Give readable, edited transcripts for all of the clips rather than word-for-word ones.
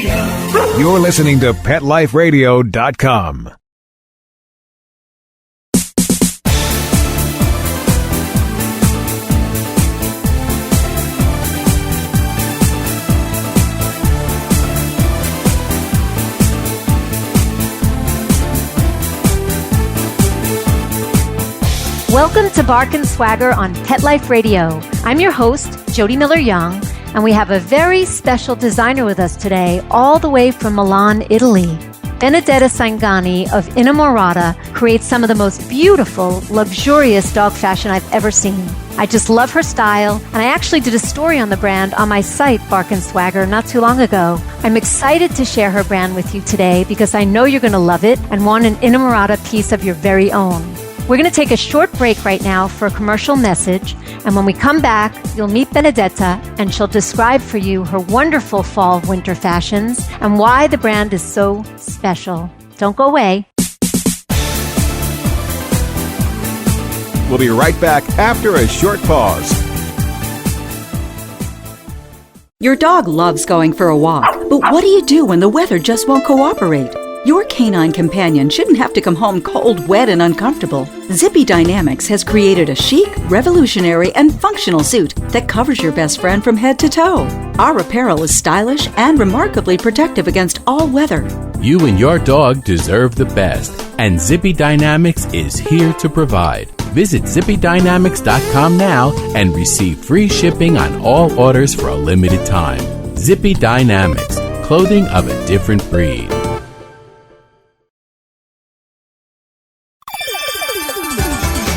You're listening to PetLifeRadio.com. Welcome to Bark and Swagger on Pet Life Radio. I'm your host, Jody Miller-Young, and we have a very special designer with us today, all the way from Milan, Italy. Benedetta Sainaghi of Inamorada creates some of the most beautiful, luxurious dog fashion I've ever seen. I just love her style, and I actually did a story on the brand on my site, Bark and Swagger, not too long ago. I'm excited to share her brand with you today because I know you're going to love it and want an Inamorada piece of your very own. We're going to take a short break right now for a commercial message, and when we come back, you'll meet Benedetta, and she'll describe for you her wonderful fall-winter fashions and why the brand is so special. Don't go away. We'll be right back after a short pause. Your dog loves going for a walk, but what do you do when the weather just won't cooperate? Your canine companion shouldn't have to come home cold, wet, and uncomfortable. Zippy Dynamics has created a chic, revolutionary, and functional suit that covers your best friend from head to toe. Our apparel is stylish and remarkably protective against all weather. You and your dog deserve the best, and Zippy Dynamics is here to provide. Visit zippydynamics.com now and receive free shipping on all orders for a limited time. Zippy Dynamics, clothing of a different breed.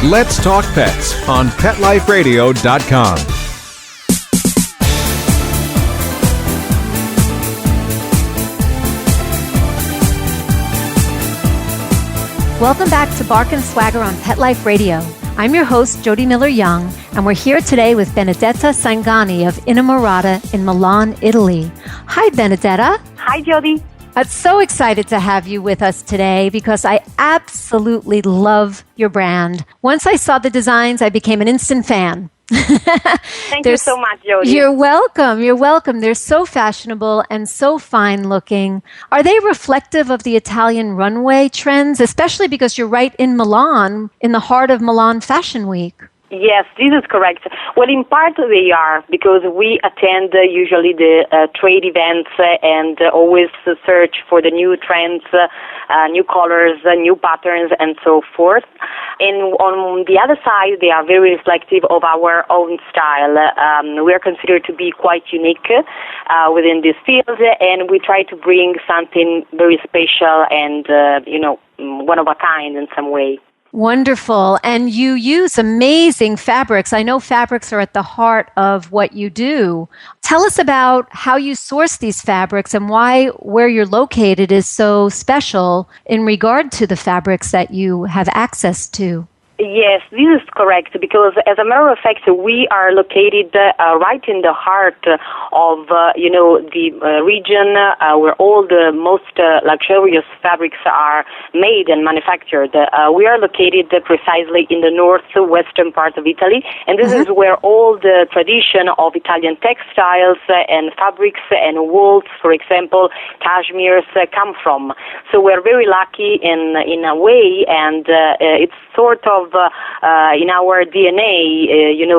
Let's Talk Pets on PetLifeRadio.com. Welcome back to Bark and Swagger on Pet Life Radio. I'm your host, Jody Miller-Young, and we're here today with Benedetta Sainaghi of Inamorada in Milan, Italy. Hi, Benedetta. Hi, Jody. I'm so excited to have you with us today because I absolutely love your brand. Once I saw the designs, I became an instant fan. Thank you so much, Jody. You're welcome. You're welcome. They're so fashionable and so fine looking. Are they reflective of the Italian runway trends, especially because you're right in Milan, in the heart of Milan Fashion Week? Yes, this is correct. Well, in part they are, because we attend usually the trade events and always search for the new trends, new colors, new patterns, and so forth. And on the other side, they are very reflective of our own style. We are considered to be quite unique within this field, and we try to bring something very special and, one of a kind in some way. Wonderful. And you use amazing fabrics. I know fabrics are at the heart of what you do. Tell us about how you source these fabrics and why where you're located is so special in regard to the fabrics that you have access to. Yes, this is correct, because as a matter of fact, we are located right in the heart of, the region where all the most luxurious fabrics are made and manufactured. We are located precisely in the northwestern part of Italy, and this is where all the tradition of Italian textiles and fabrics and wools, for example, cashmeres, come from. So we're very lucky in a way, and it's sort of in our DNA,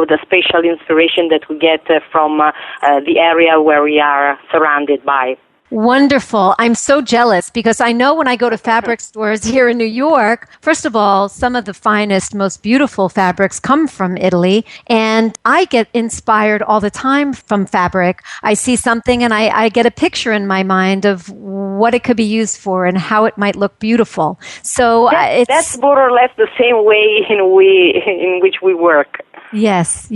the special inspiration that we get from the area where we are surrounded by. Wonderful. I'm so jealous because I know when I go to fabric stores here in New York, first of all, some of the finest, most beautiful fabrics come from Italy, and I get inspired all the time from fabric. I see something and I get a picture in my mind of what it could be used for and how it might look beautiful. So that's more or less the same way in which we work. Yes.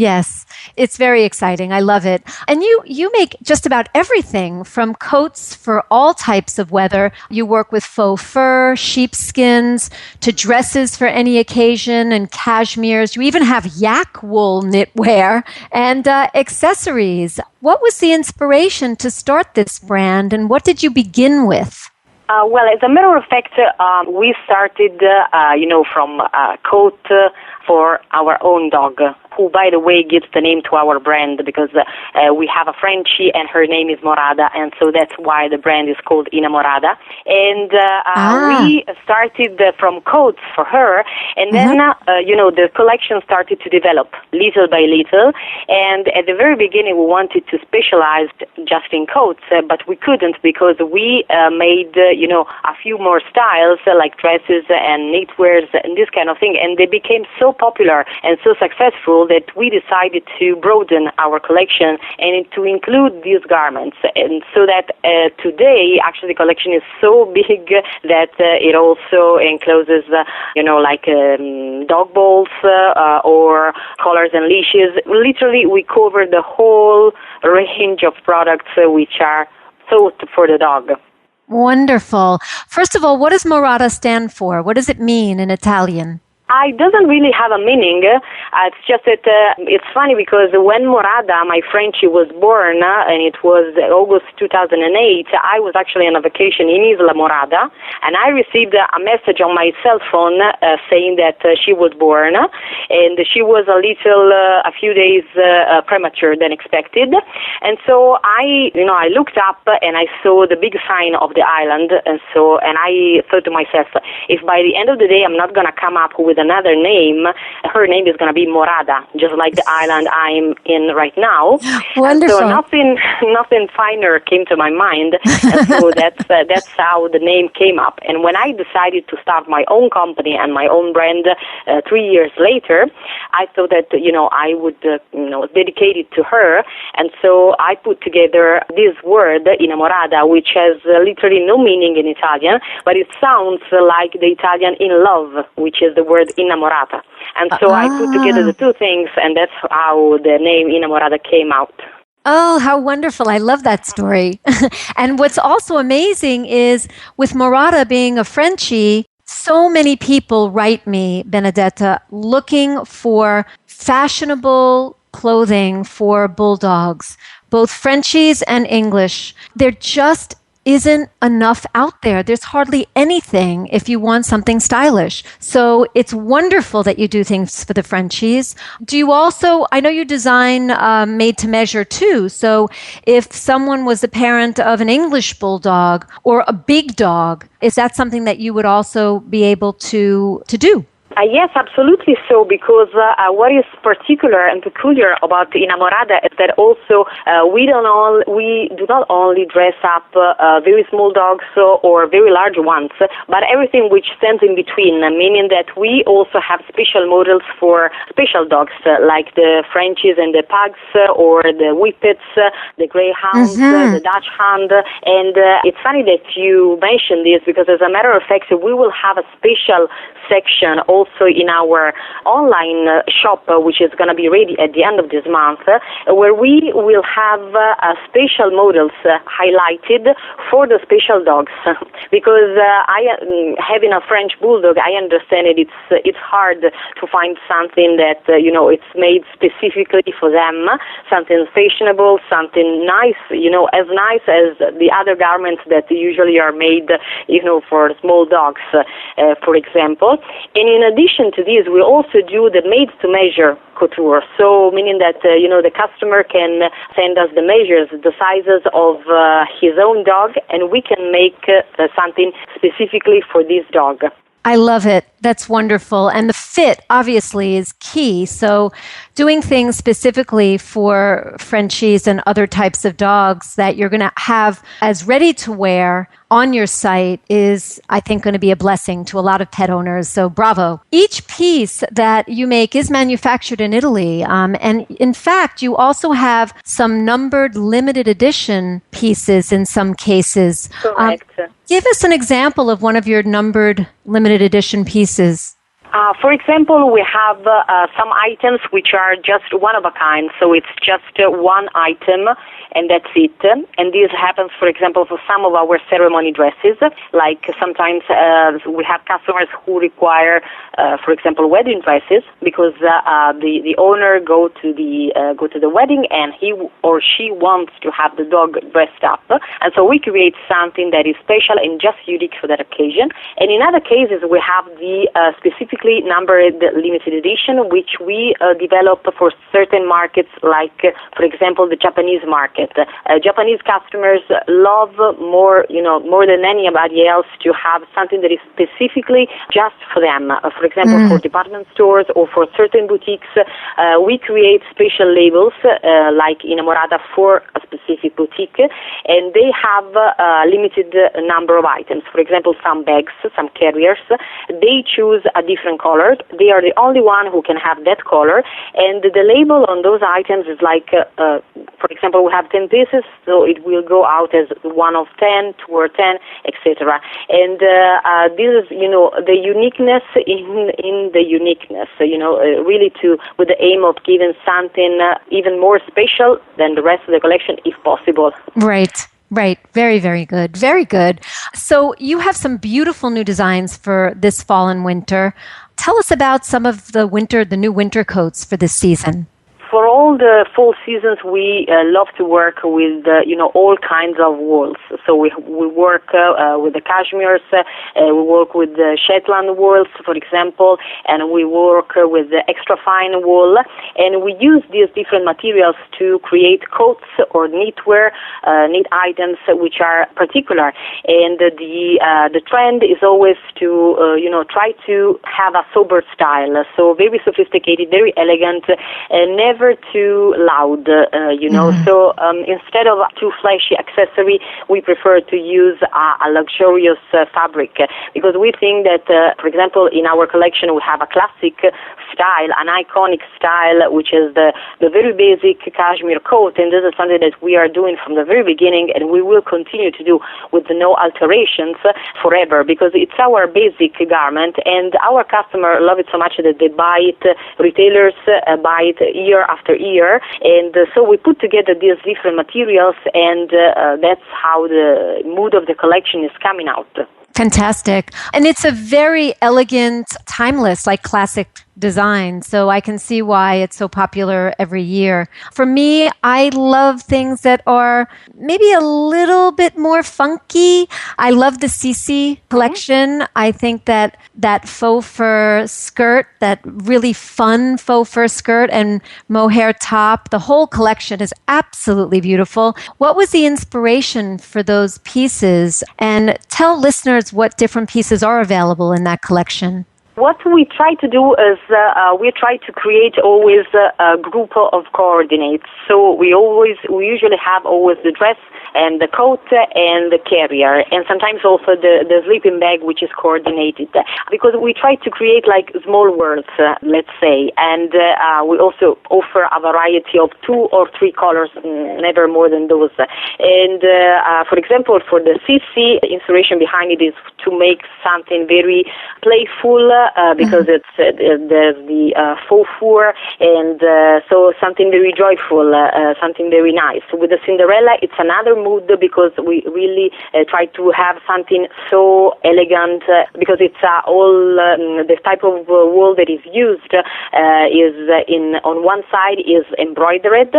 It's very exciting. I love it. And you make just about everything from coats for all types of weather. You work with faux fur, sheepskins, to dresses for any occasion and cashmeres. You even have yak wool knitwear and accessories. What was the inspiration to start this brand, and what did you begin with? Well, as a matter of fact, we started, from a coat for our own dog. who, by the way, gives the name to our brand, because we have a Frenchie and her name is Morada, and so that's why the brand is called Inamorada. And we started from coats for her, and then, the collection started to develop little by little. And at the very beginning, we wanted to specialize just in coats, but we couldn't, because we made, a few more styles like dresses and knitwears and this kind of thing, and they became so popular and so successful that we decided to broaden our collection and to include these garments. And so that today, actually, the collection is so big that it also encloses, dog balls or collars and leashes. Literally, we cover the whole range of products which are thought for the dog. Wonderful. First of all, what does Morada stand for? What does it mean in Italian? It doesn't really have a meaning. It's just that it's funny because when Morada, my Frenchie, was born, and it was August 2008, I was actually on a vacation in Isla Morada, and I received a message on my cell phone saying that she was born, and she was a few days premature than expected. And so I looked up and I saw the big sign of the island, and I thought to myself, if by the end of the day I'm not going to come up with another name, her name is going to be Morada, just like the island I'm in right now. Wonderful. So nothing finer came to my mind, and so that's how the name came up. And when I decided to start my own company and my own brand 3 years later, I thought that I would dedicate it to her, and so I put together this word Inamorada, which has literally no meaning in Italian, but it sounds like the Italian in love, which is the word Innamorata. And so I put together the two things, and that's how the name Inamorada came out. Oh, how wonderful. I love that story. And what's also amazing is with Morada being a Frenchie, so many people write me, Benedetta, looking for fashionable clothing for bulldogs, both Frenchies and English. There just isn't enough out there. There's hardly anything if you want something stylish. So it's wonderful that you do things for the Frenchies. Do you also, I know you design made to measure too. So if someone was the parent of an English bulldog or a big dog, is that something that you would also be able to do? Yes, absolutely so, because what is particular and peculiar about Inamorada is that also we do not only dress up very small dogs or very large ones, but everything which stands in between, meaning that we also have special models for special dogs like the Frenchies and the Pugs or the Whippets, the Greyhounds, the Dutch Hound. And it's funny that you mentioned this, because as a matter of fact, we will have a special section also in our online shop, which is going to be ready at the end of this month, where we will have special models highlighted for the special dogs. Because having a French bulldog, I understand it's hard to find something that it's made specifically for them, something fashionable, something nice, as nice as the other garments that usually are made, for small dogs, for example. And in addition to this, we also do the made-to-measure couture. So meaning that, the customer can send us the measures, the sizes of his own dog, and we can make something specifically for this dog. I love it. That's wonderful. And the fit, obviously, is key. So doing things specifically for Frenchies and other types of dogs that you're going to have as ready to wear on your site is, I think, going to be a blessing to a lot of pet owners. So bravo. Each piece that you make is manufactured in Italy. And in fact, you also have some numbered limited edition pieces in some cases. Correct. Give us an example of one of your numbered limited edition pieces. For example, we have some items which are just one of a kind, so it's just one item, and that's it. And this happens, for example, for some of our ceremony dresses. Like sometimes we have customers who require, for example, wedding dresses because the owner go to the wedding and he or she wants to have the dog dressed up, and so we create something that is special and just unique for that occasion. And in other cases, we have the specifically numbered limited edition, which we develop for certain markets, like, for example, the Japanese market. Japanese customers love more than anybody else to have something that is specifically just for them. For example, for department stores or for certain boutiques, we create special labels like Inamorada for a specific boutique, and they have a limited number of items. For example, some bags, some carriers, they choose a different color. They are the only one who can have that color, and the label on those items is like, for example, we have 10 pieces, so it will go out as 1 of 10, 2 or 10, etc. And this is, the uniqueness in the uniqueness, really with the aim of giving something even more special than the rest of the collection, if possible. Right. Very, very good. Very good. So you have some beautiful new designs for this fall and winter. Tell us about some of the new winter coats for this season. For all the fall seasons, we love to work with, all kinds of wools. So we work with the cashmeres, we work with the Shetland wools, for example, and we work with the extra fine wool. And we use these different materials to create coats or knitwear, knit items which are particular. And the trend is always to, try to have a sober style. So very sophisticated, very elegant, and never too loud, So instead of a too flashy accessory, we prefer to use a luxurious fabric because we think that, for example, in our collection we have a classic style, an iconic style, which is the very basic cashmere coat, and this is something that we are doing from the very beginning, and we will continue to do with no alterations forever because it's our basic garment, and our customer love it so much that they buy it, retailers buy it year after year, and so we put together these different materials, and that's how the mood of the collection is coming out. Fantastic. And it's a very elegant, timeless, like classic design. So I can see why it's so popular every year. For me, I love things that are maybe a little bit more funky. I love the CC collection. I think that faux fur skirt, that really fun faux fur skirt and mohair top, the whole collection is absolutely beautiful. What was the inspiration for those pieces? And tell listeners what different pieces are available in that collection. What we try to do is we try to create always a group of coordinates. So we usually have always the dress and the coat and the carrier, and sometimes also the sleeping bag, which is coordinated, because we try to create like small worlds, let's say, and we also offer a variety of 2 or 3 colors, never more than those. And for example, for the CC, inspiration behind it is to make something very playful, because there's the faux fur, and so something very joyful, something very nice. With the Cinderella, it's another mood because we really try to have something so elegant, because it's all the type of wool that is used is on one side is embroidered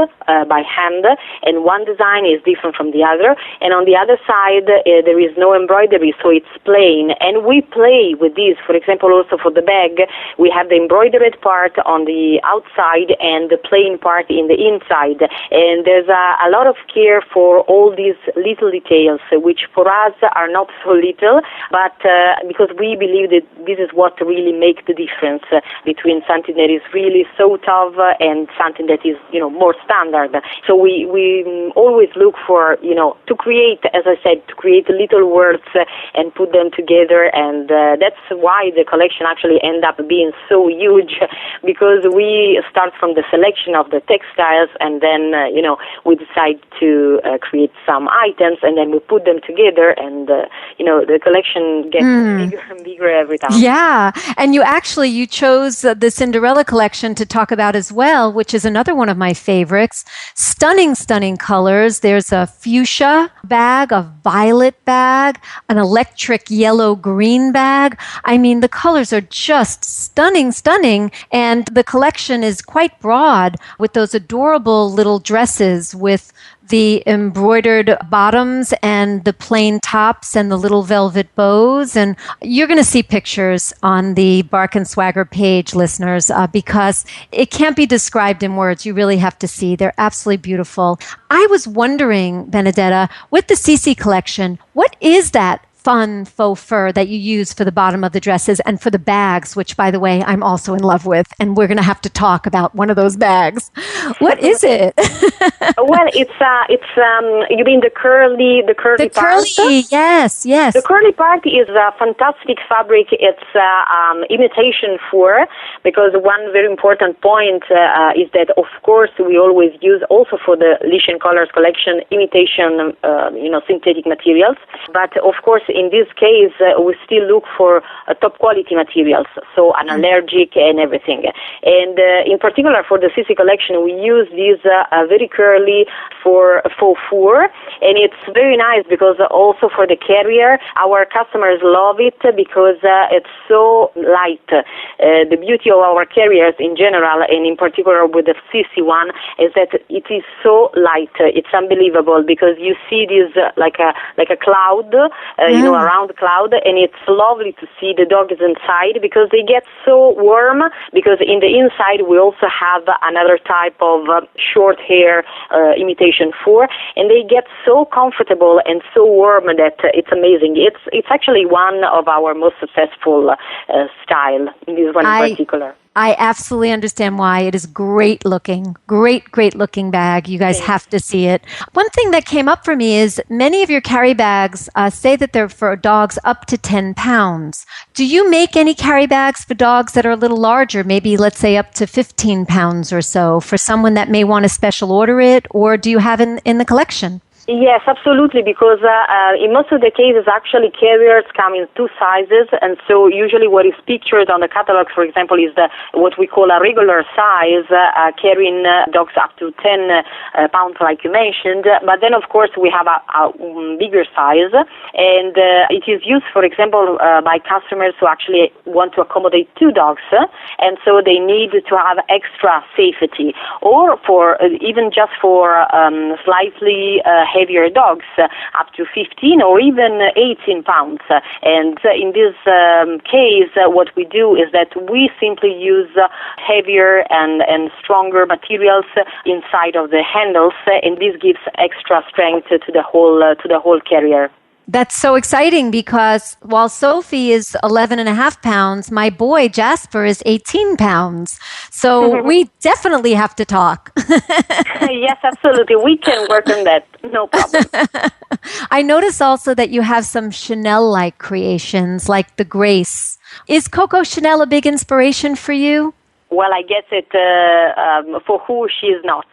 by hand, and one design is different from the other, and on the other side there is no embroidery, so it's plain. And we play with this. For example, also for the bag, we have the embroidered part on the outside and the plain part in the inside, and there's a lot of care for all these little details, which for us are not so little, but because we believe that this is what really makes the difference between something that is really so tough and something that is, more standard. So we always look for, to create, as I said, to create little words and put them together, and that's why the collection actually end up being so huge, because we start from the selection of the textiles, and then we decide to create some items, and then we put them together, and the collection gets bigger and bigger every time. Yeah, and you chose the Cinderella collection to talk about as well, which is another one of my favorites. Stunning, stunning colors. There's a fuchsia bag, a violet bag, an electric yellow-green bag. I mean, the colors are just stunning, stunning, and the collection is quite broad with those adorable little dresses with the embroidered bottoms and the plain tops and the little velvet bows. And you're going to see pictures on the Bark and Swagger page, listeners, because it can't be described in words. You really have to see. They're absolutely beautiful. I was wondering, Benedetta, with the CC collection, what is that fun faux fur that you use for the bottom of the dresses and for the bags, which, by the way, I'm also in love with, and we're going to have to talk about one of those bags. What is it? Well, it's you mean the curly part? The curly, yes. The curly part is a fantastic fabric. It's imitation fur, because one very important point is that, of course, we always use also for the Lycian Colors collection imitation, synthetic materials, but of course, in this case, we still look for top quality materials, so analergic and everything. And in particular for the CC collection, we use these very curly for faux fur, and it's very nice because also for the carrier, our customers love it because it's so light. The beauty of our carriers in general, and in particular with the CC one, is that it is so light. It's unbelievable because you see this like a cloud, around the cloud, and it's lovely to see the dogs inside because they get so warm, because in the inside we also have another type of short hair imitation fur, and they get so comfortable and so warm that it's amazing. It's actually one of our most successful style, in this one in particular. I absolutely understand why. It is great looking bag. You guys have to see it. One thing that came up for me is many of your carry bags say that they're for dogs up to 10 pounds. Do you make any carry bags for dogs that are a little larger, maybe let's say up to 15 pounds or so, for someone that may want to special order it, or do you have it in the collection? Yes, absolutely, because in most of the cases, actually, carriers come in two sizes, and so usually what is pictured on the catalog, for example, is what we call a regular size, carrying dogs up to 10 pounds, like you mentioned. But then, of course, we have a bigger size, and it is used, for example, by customers who actually want to accommodate two dogs, and so they need to have extra safety, or for even just for slightly heavier dogs, up to 15 or even 18 pounds. And in this case, what we do is that we simply use heavier and stronger materials inside of the handles, and this gives extra strength to the whole carrier. That's so exciting because while Sophie is 11.5 pounds, my boy Jasper is 18 pounds. So we definitely have to talk. Yes, absolutely. We can work on that. No problem. I notice also that you have some Chanel-like creations like the Grace. Is Coco Chanel a big inspiration for you? Well, I guess it for who she is not.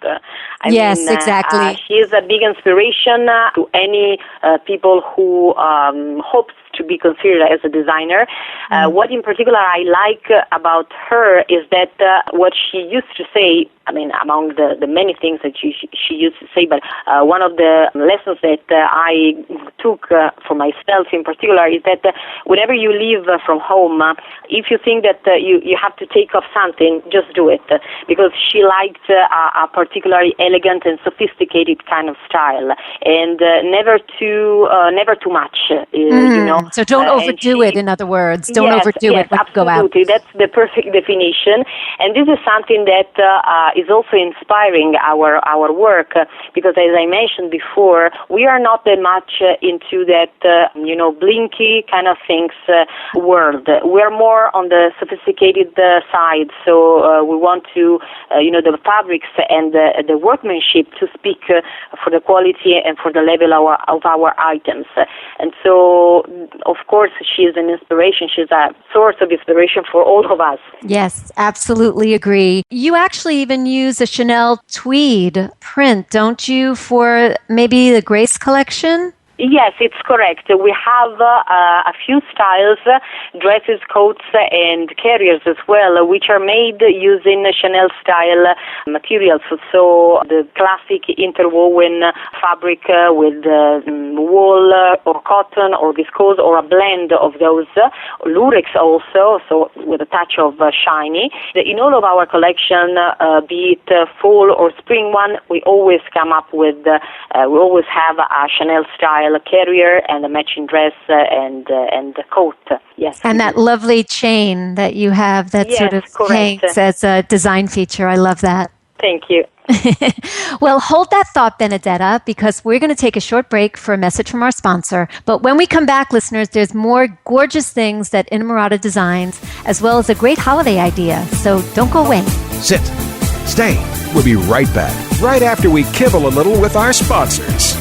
Yes, exactly. She is a big inspiration to any people who hopes to be considered as a designer. What in particular I like about her is that what she used to say, I mean, among the many things that she used to say, but one of the lessons that I took for myself in particular is that whenever you leave from home, if you think that you have to take off something, just do it, because she liked a particularly elegant and sophisticated kind of style, and never too much, you know. So don't overdo it, in other words. Don't overdo it when you go out. Absolutely. That's the perfect definition. And this is something that is also inspiring our work, because as I mentioned before, we are not that much into that, blinky kind of things world. We're more on the sophisticated side. So so we want to, the fabrics and the workmanship to speak for the quality and for the level of our items. And so, of course, she is an inspiration. She's a source of inspiration for all of us. Yes, absolutely agree. You actually even use a Chanel tweed print, don't you, for maybe the Grace collection? Yes, it's correct. We have a few styles, dresses, coats, and carriers as well, which are made using Chanel-style materials. So the classic interwoven fabric with wool or cotton or viscose or a blend of those, lurex also, so with a touch of shiny. In all of our collection, be it fall or spring one, we always come up with, we always have a Chanel-style carrier and a matching dress and the coat. Yes. And that lovely chain that you have that sort of hangs as a design feature. I love that. Thank you. Well, hold that thought, Benedetta, because we're going to take a short break for a message from our sponsor. But when we come back, listeners, there's more gorgeous things that Inamorada designs, as well as a great holiday idea. So don't go away. Sit. Stay. We'll be right back, right after we kibble a little with our sponsors.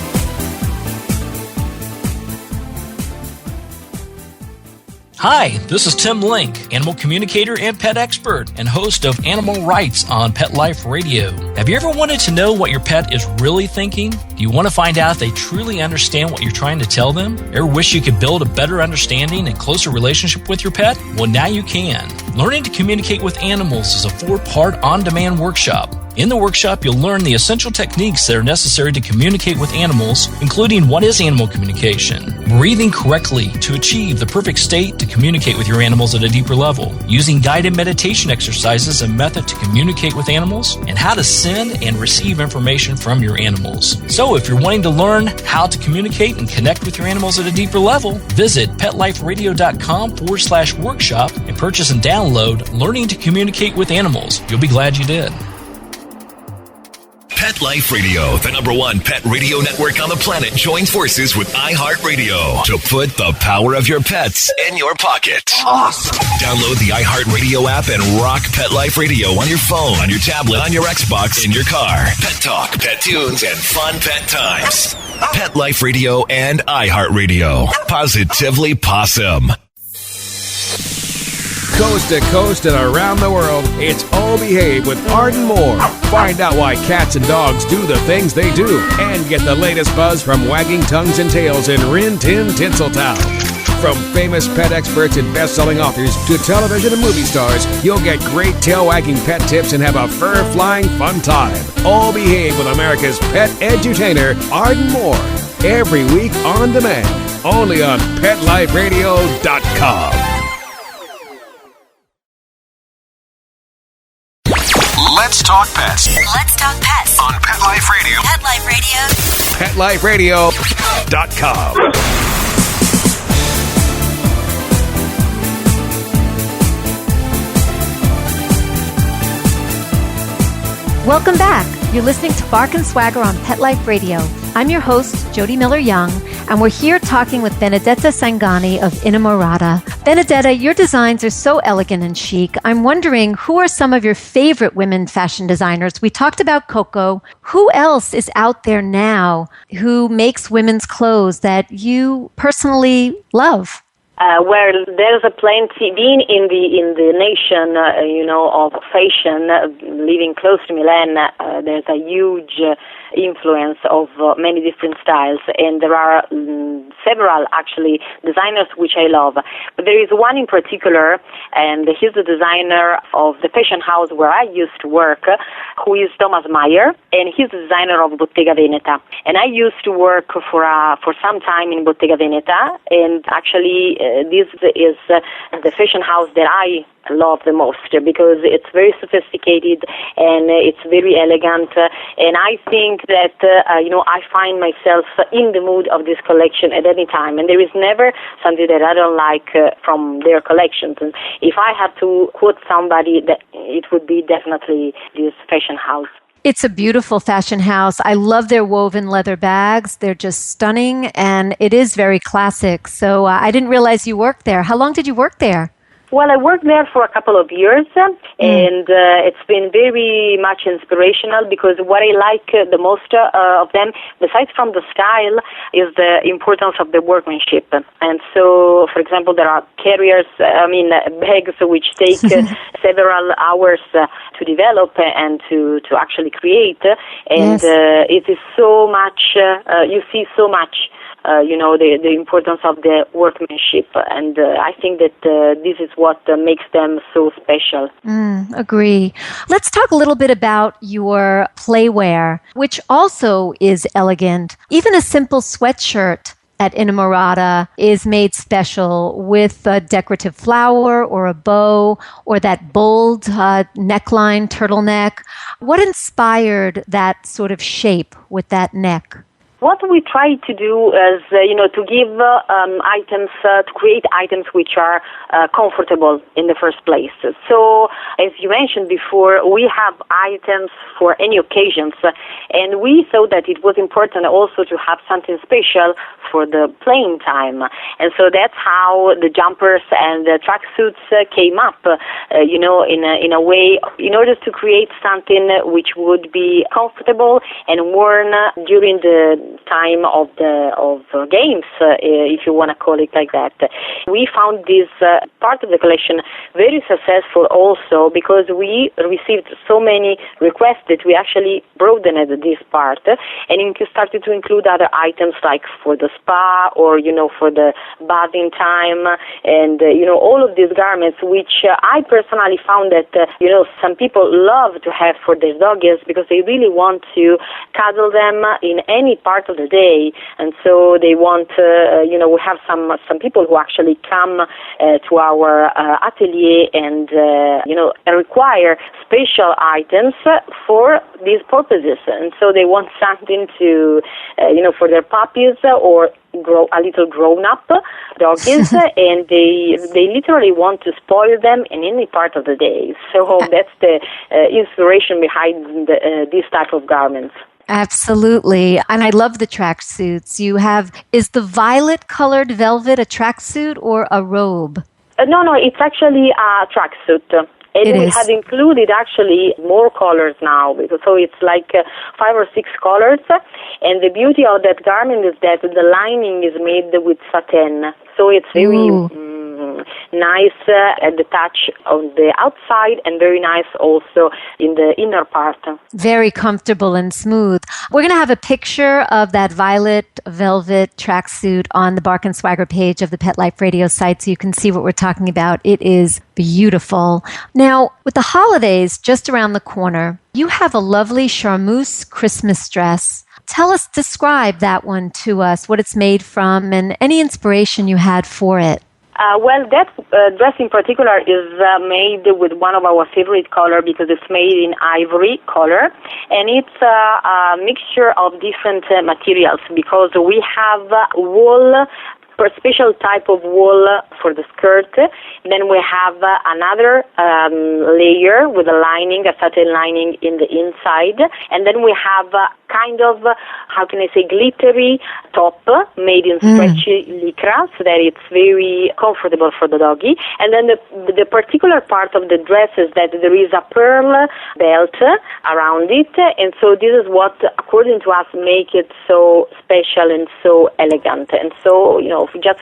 Hi, this is Tim Link, animal communicator and pet expert and host of Animal Rights on Pet Life Radio. Have you ever wanted to know what your pet is really thinking? Do you want to find out if they truly understand what you're trying to tell them? Ever wish you could build a better understanding and closer relationship with your pet? Well, now you can. Learning to Communicate with Animals is a 4-part on-demand workshop. In the workshop, you'll learn the essential techniques that are necessary to communicate with animals, including what is animal communication, breathing correctly to achieve the perfect state to communicate with your animals at a deeper level, using guided meditation exercises and method to communicate with animals, and how to send and receive information from your animals. So if you're wanting to learn how to communicate and connect with your animals at a deeper level, visit PetLifeRadio.com/workshop and purchase and download Learning to Communicate with Animals. You'll be glad you did. Pet Life Radio, the #1 pet radio network on the planet, joins forces with iHeartRadio to put the power of your pets in your pocket. Awesome! Download the iHeartRadio app and rock Pet Life Radio on your phone, on your tablet, on your Xbox, in your car. Pet talk, pet tunes, and fun pet times. Pet Life Radio and iHeartRadio. Positively Possum. Coast to coast and around the world, it's All Behave with Arden Moore. Find out why cats and dogs do the things they do and get the latest buzz from wagging tongues and tails in Rin Tin Tinseltown. From famous pet experts and best-selling authors to television and movie stars, you'll get great tail-wagging pet tips and have a fur-flying fun time. All Behave with America's pet edutainer, Arden Moore. Every week on demand, only on PetLifeRadio.com. Let's talk pets. Let's talk pets On Pet Life Radio. Pet Life Radio. PetLifeRadio.com. Welcome back. You're listening to Bark and Swagger on Pet Life Radio. I'm your host, Jody Miller-Young, and we're here talking with Benedetta Sainaghi of Inamorada. Benedetta, your designs are so elegant and chic. I'm wondering, who are some of your favorite women fashion designers? We talked about Coco. Who else is out there now who makes women's clothes that you personally love? Well, there's a plenty. Being in the nation, of fashion, living close to Milan, there's a huge influence of many different styles, and there are several actually designers which I love. But there is one in particular, and he's the designer of the fashion house where I used to work, who is Thomas Meyer, and he's the designer of Bottega Veneta. And I used to work for some time in Bottega Veneta, and actually this is the fashion house that I love the most because it's very sophisticated and it's very elegant, and I think that I find myself in the mood of this collection at any time, and there is never something that I don't like from their collections. And if I have to quote somebody, that it would be definitely this fashion house. It's a beautiful fashion house. I love their woven leather bags. They're just stunning, and it is very classic. So I didn't realize you worked there. How long did you work there? Well, I worked there for a couple of years, and it's been very much inspirational because what I like the most of them, besides from the style, is the importance of the workmanship. And so, for example, there are bags which take several hours to develop and to actually create, and it is so much, you see so much. The importance of the workmanship. And I think that this is what makes them so special. Agree. Let's talk a little bit about your playwear, which also is elegant. Even a simple sweatshirt at Inamorada is made special with a decorative flower or a bow or that bold neckline, turtleneck. What inspired that sort of shape with that neck? What we try to do is, to give items, to create items which are comfortable in the first place. So, as you mentioned before, we have items for any occasions, and we thought that it was important also to have something special for the playing time. And so that's how the jumpers and the tracksuits came up, in a way, in order to create something which would be comfortable and worn during the time of games, if you want to call it like that. We found this part of the collection very successful also because we received so many requests that we actually broadened this part and started to include other items like for the spa or, for the bathing time and, all of these garments which I personally found that, some people love to have for their doggies because they really want to cuddle them in any part of the day. And so they want, we have some people who actually come to our atelier and, require special items for these purposes. And so they want something to, for their puppies or a little grown-up doggies, and they literally want to spoil them in any part of the day. So that's the inspiration behind this type of garments. Absolutely. And I love the tracksuits. Is the violet-colored velvet a tracksuit or a robe? No, it's actually a tracksuit. And we have included actually more colors now, so it's like 5 or 6 colors. And the beauty of that garment is that the lining is made with satin, so it's very nice at the touch on the outside and very nice also in the inner part. Very comfortable and smooth. We're going to have a picture of that violet velvet tracksuit on the Bark and Swagger page of the Pet Life Radio site so you can see what we're talking about. It is beautiful. Now, with the holidays just around the corner, you have a lovely charmeuse Christmas dress. Describe that one to us, what it's made from, and any inspiration you had for it. That dress in particular is made with one of our favorite color because it's made in ivory color, and it's a mixture of different materials because we have wool, a special type of wool for the skirt. Then we have another layer with a lining, a satin lining in the inside. And then we have kind of, glittery top made in stretchy lycra so that it's very comfortable for the doggy. And then the particular part of the dress is that there is a pearl belt around it. And so this is what, according to us, make it so special and so elegant. And so, just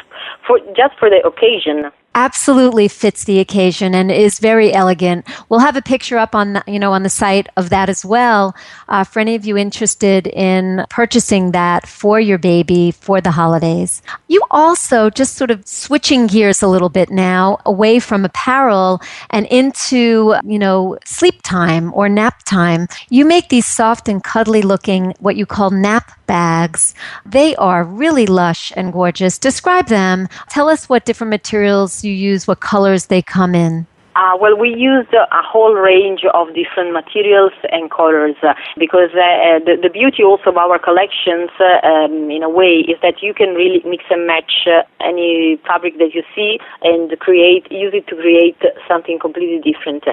for the occasion. Absolutely fits the occasion and is very elegant. We'll have a picture up on the site of that as well for any of you interested in purchasing that for your baby for the holidays. You also, just sort of switching gears a little bit now, away from apparel and into, sleep time or nap time, you make these soft and cuddly looking, what you call nap bags. They are really lush and gorgeous. Describe them. Tell us what different materials you use, what colors they come in. Well, we used a whole range of different materials and colors because the beauty also of our collections, in a way, is that you can really mix and match any fabric that you see and use it to create something completely different.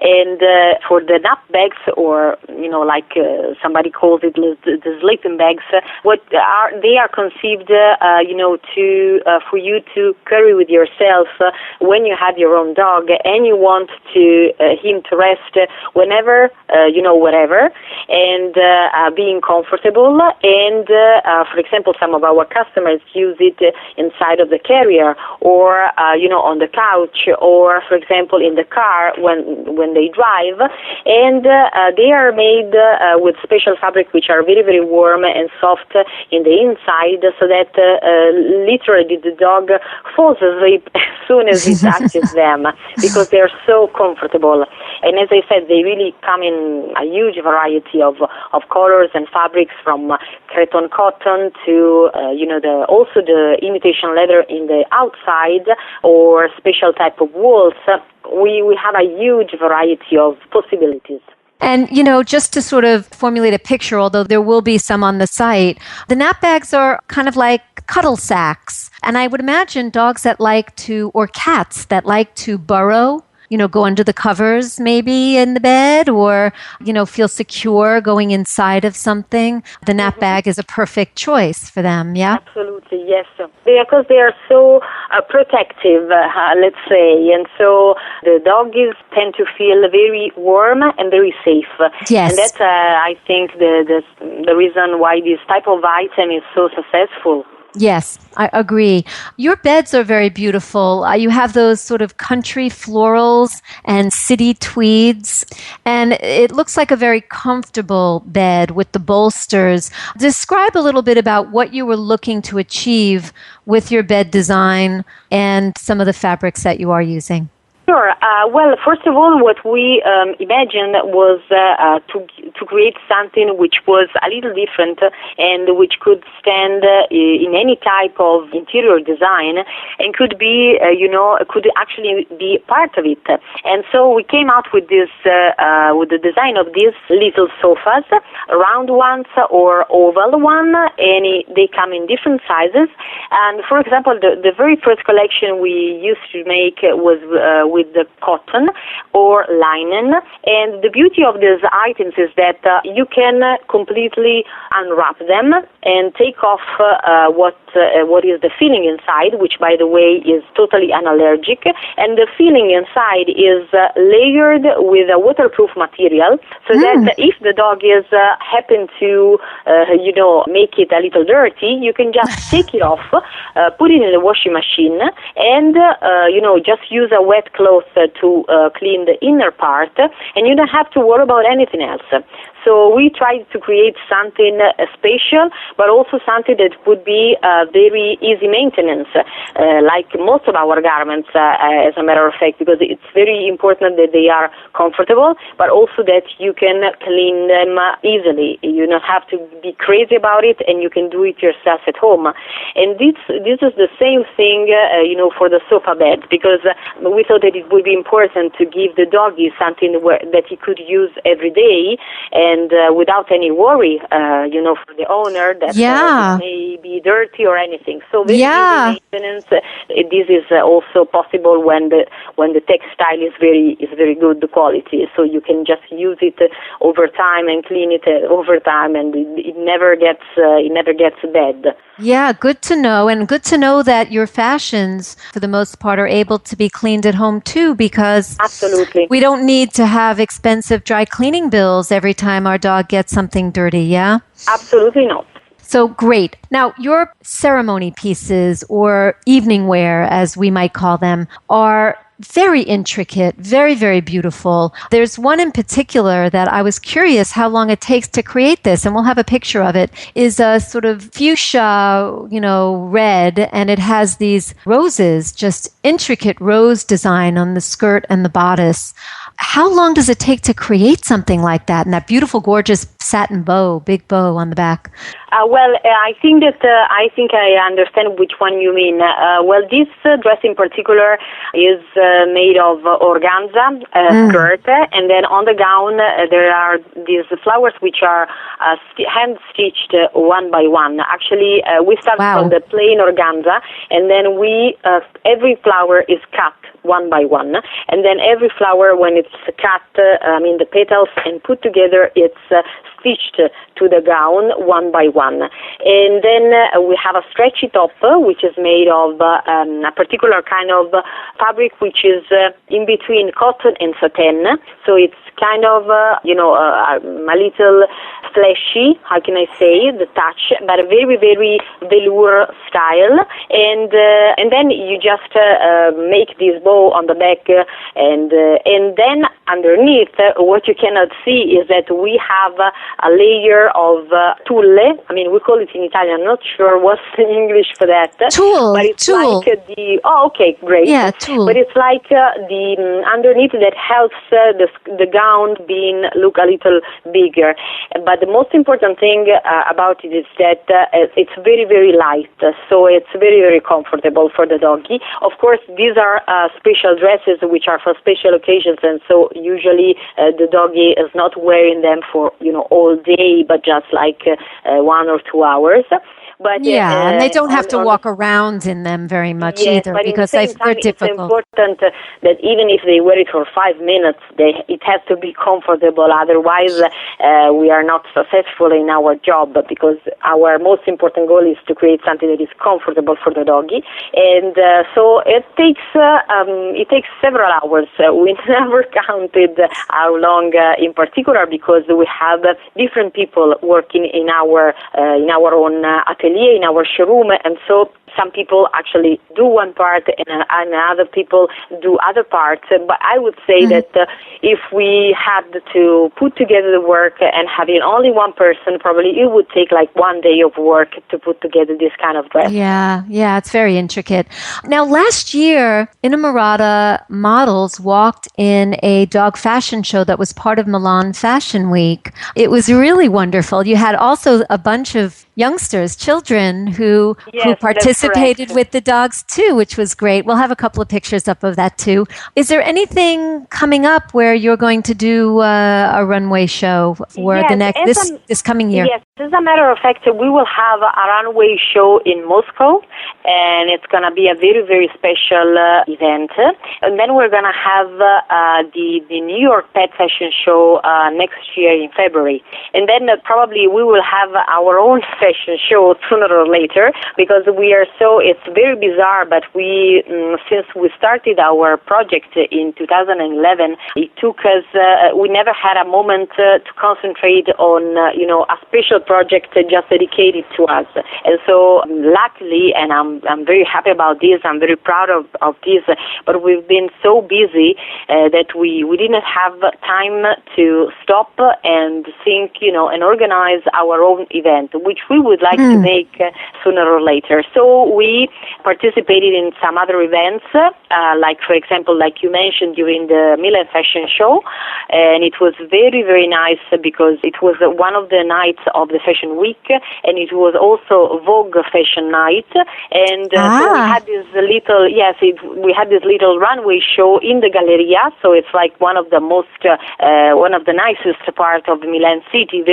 And for the nap bags, or like somebody calls it the sleeping bags, they are conceived, for you to carry with yourself when you have your own dog and you want him to rest whenever, wherever, and being comfortable. And for example, some of our customers use it inside of the carrier, or on the couch, or for example in the car when they drive. And they are made with special fabric which are very, very warm and soft in the inside, so that literally the dog falls asleep as soon as he touches them, because they're so comfortable. And as I said, they really come in a huge variety of colors and fabrics, from cretonne cotton to also the imitation leather in the outside, or special type of wools. We have a huge variety of possibilities. And, just to sort of formulate a picture, although there will be some on the site, the nap bags are kind of like cuddle sacks. And I would imagine dogs or cats that like to burrow, go under the covers maybe in the bed, or, feel secure going inside of something. The nap bag is a perfect choice for them, yeah? Absolutely, yes. Because they are so protective, let's say, and so the doggies tend to feel very warm and very safe. Yes. And that's, I think, the reason why this type of item is so successful. Yes, I agree. Your beds are very beautiful. You have those sort of country florals and city tweeds, and it looks like a very comfortable bed with the bolsters. Describe a little bit about what you were looking to achieve with your bed design and some of the fabrics that you are using. Sure. Well, first of all, what we imagined was to create something which was a little different and which could stand in any type of interior design and could be, could actually be part of it. And so we came out with this, with the design of these little sofas, round ones or oval one, and they come in different sizes. And for example, the very first collection we used to make was with the cotton or linen, and the beauty of these items is that you can completely unwrap them and take off what is the filling inside, which by the way is totally unallergic, and the filling inside is layered with a waterproof material, so that if the dog is happen to make it a little dirty, you can just take it off, put it in the washing machine, and just use a wet cloth to clean the inner part, and you don't have to worry about anything else. So we tried to create something special, but also something that would be very easy maintenance, like most of our garments, as a matter of fact, because it's very important that they are comfortable, but also that you can clean them easily. You don't have to be crazy about it, and you can do it yourself at home. And this is the same thing, for the sofa bed, because we thought that it would be important to give the doggy something that he could use every day, and without any worry, for the owner that it may be dirty or anything. So very easy maintenance. This is also possible when the textile is very good quality. So you can just use it over time and clean it over time, and it never gets bad. Yeah, good to know, and good to know that your fashions, for the most part, are able to be cleaned at home too, because absolutely we don't need to have expensive dry cleaning bills every time our dog gets something dirty, yeah? Absolutely not. So great. Now, your ceremony pieces, or evening wear, as we might call them, are very intricate, very, very beautiful. There's one in particular that I was curious how long it takes to create this, and we'll have a picture of it, is a sort of fuchsia, red, and it has these roses, just intricate rose design on the skirt and the bodice. How long does it take to create something like that, and that beautiful, gorgeous satin bow, big bow on the back? I think I understand which one you mean. This dress in particular is made of organza skirt, and then on the gown there are these flowers which are hand stitched one by one. Actually, we start from the plain organza, and then every flower is cut one by one, and then every flower, when it's cut, the petals and put together, it's stitched to the gown one by one. And then we have a stretchy top, which is made of a particular kind of fabric, which is in between cotton and satin. So it's kind of, a little fleshy, how can I say, the touch, but a very, very velour style. And then you just make this bow on the back, and then underneath, what you cannot see is that we have a layer of tulle. I mean, we call it in Italian. I'm not sure what's the English for that. Tulle. But it's tulle. like okay, great. Yeah, tulle. But it's like the underneath that helps the gown look a little bigger. But the most important thing about it is that it's very, very light. So it's very, very comfortable for the doggy. Of course, these are special dresses which are for special occasions, and so usually the doggy is not wearing them for all day, but just like 1 or 2 hours. But and they don't have to walk around in them very much either, because they're difficult. It's important that even if they wear it for 5 minutes, it has to be comfortable. Otherwise, we are not successful in our job, because our most important goal is to create something that is comfortable for the doggy. And so it takes several hours. We never counted how long in particular, because we have different people working in our own atelier, in our showroom, and so some people actually do one part and other people do other parts. But I would say that if we had to put together the work and having only one person, probably it would take like 1 day of work to put together this kind of dress. Yeah, it's very intricate. Now, last year, Inamorada models walked in a dog fashion show that was part of Milan Fashion Week. It was really wonderful. You had also a bunch of youngsters, children who participated with the dogs too, which was great. We'll have a couple of pictures up of that too. Is there anything coming up where you're going to do a runway show for this coming year? Yes, as a matter of fact, we will have a runway show in Moscow, and it's going to be a very, very special event. And then we're going to have the New York Pet Fashion Show next year in February. And then probably we will have our own fashion show sooner or later, because it's very bizarre, but since we started our project in 2011, it took us, we never had a moment to concentrate on, a special project just dedicated to us. And so luckily, and I'm very happy about this, I'm very proud of this, but we've been so busy that we didn't have time to stop and think, and organize our own event, which we would like to make sooner or later. So we participated in some other events, like, for example, like you mentioned, during the Milan Fashion Show, and it was very, very nice because it was one of the nights of the Fashion Week, and it was also Vogue Fashion Night, and so we had this little runway show in the Galleria, so it's like one of the nicest part of Milan city,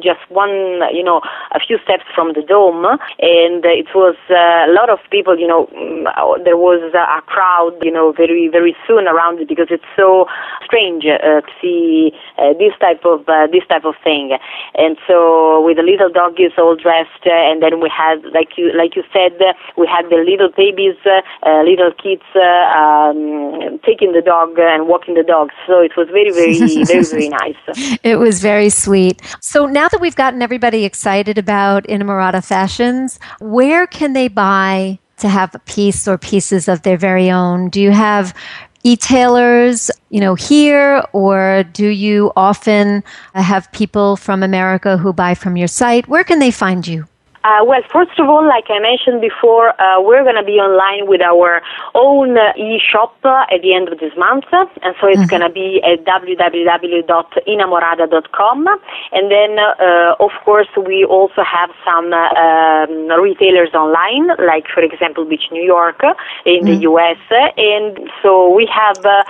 just a few steps from the Dome, and it was a lot of people, there was a crowd, very, very soon around it, because it's so strange to see this type of thing. And so with the little doggies all dressed, and then we had, like you said, we had the little babies, little kids taking the dog and walking the dogs. So it was very, very, very, very nice. It was very sweet. So now that we've gotten everybody excited about Inamorada Fashions, where can they buy to have a piece or pieces of their very own? Do you have e-tailers, here, or do you often have people from America who buy from your site? Where can they find you? Well, first of all, like I mentioned before, we're going to be online with our own e-shop at the end of this month. And so it's going to be at www.inamorada.com. And then, of course, we also have some retailers online, like, for example, Beach New York in the U.S. And so we have a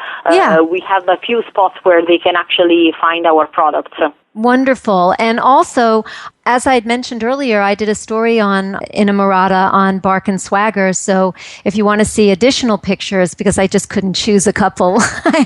few spots where they can actually find our products. Wonderful. And also, as I had mentioned earlier, I did a story on Inamorada on Bark and Swagger. So if you want to see additional pictures, because I just couldn't choose a couple, I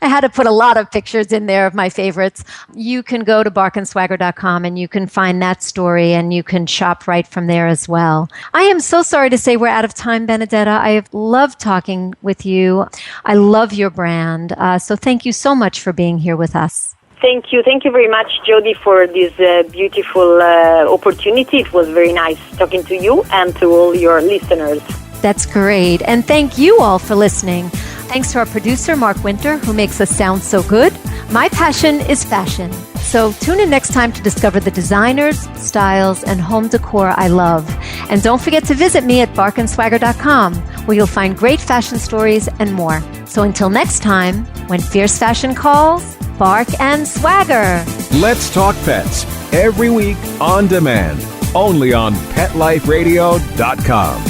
had to put a lot of pictures in there of my favorites. You can go to barkandswagger.com and you can find that story and you can shop right from there as well. I am so sorry to say we're out of time, Benedetta. I have loved talking with you. I love your brand. So thank you so much for being here with us. Thank you. Thank you very much, Jody, for this beautiful opportunity. It was very nice talking to you and to all your listeners. That's great. And thank you all for listening. Thanks to our producer, Mark Winter, who makes us sound so good. My passion is fashion. So tune in next time to discover the designers, styles, and home decor I love. And don't forget to visit me at barkandswagger.com, where you'll find great fashion stories and more. So until next time, when fierce fashion calls, bark and swagger. Let's Talk Pets, every week on demand, only on PetLifeRadio.com.